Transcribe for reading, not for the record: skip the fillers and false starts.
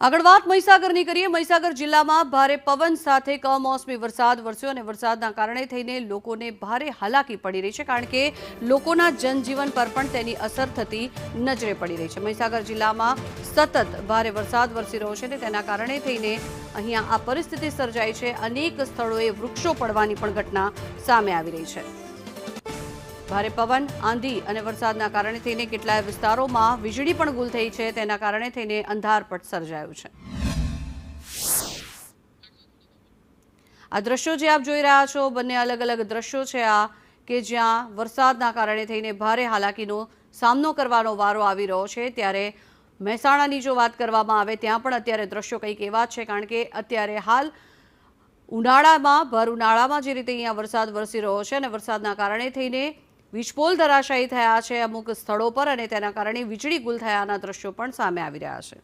આગળ વાત મહીસાગરની કરીએ। મહીસાગર જિલ્લામાં ભારે પવન સાથે કમોસમી વરસાદ વરસ્યો અને વરસાદના કારણે થઈને લોકોને ભારે હાલાકી પડી રહી છે, કારણ કે લોકોના જનજીવન પર પણ તેની અસર થતી નજરે પડી રહી છે। મહીસાગર જિલ્લામાં સતત ભારે વરસાદ વરસી રહ્યો છે અને તેના કારણે થઈને અહીંયા આ પરિસ્થિતિ સર્જાઈ છે। અનેક સ્થળોએ વૃક્ષો પડવાની પણ ઘટના સામે આવી રહી છે। ભારે પવન, આંધી અને વરસાદના કારણે થઈને કેટલાય વિસ્તારોમાં વીજળી પણ ગુલ થઈ છે। તેના કારણે થઈને અંધારપટ સર્જાયું છે। આ દ્રશ્યો જે આપ જોઈ રહ્યા છો, બંને અલગ અલગ દ્રશ્યો છે આ કે જ્યાં વરસાદના કારણે થઈને ભારે હાલાકીનો સામનો કરવાનો વારો આવી રહ્યો છે। ત્યારે મહેસાણાની જો વાત કરવામાં આવે ત્યાં પણ અત્યારે દ્રશ્યો કંઈક એવા છે, કારણ કે અત્યારે હાલ ઉનાળામાં ભર ઉનાળામાં જે રીતે અહીંયા વરસાદ વરસી રહ્યો છે અને વરસાદના કારણે થઈને વીજપોલ ધરાશાયી થયા છે અમુક સ્થળો પર અને તેના કારણે વીજળી ગુલ થયાના દ્રશ્યો પણ સામે આવી રહ્યા છે।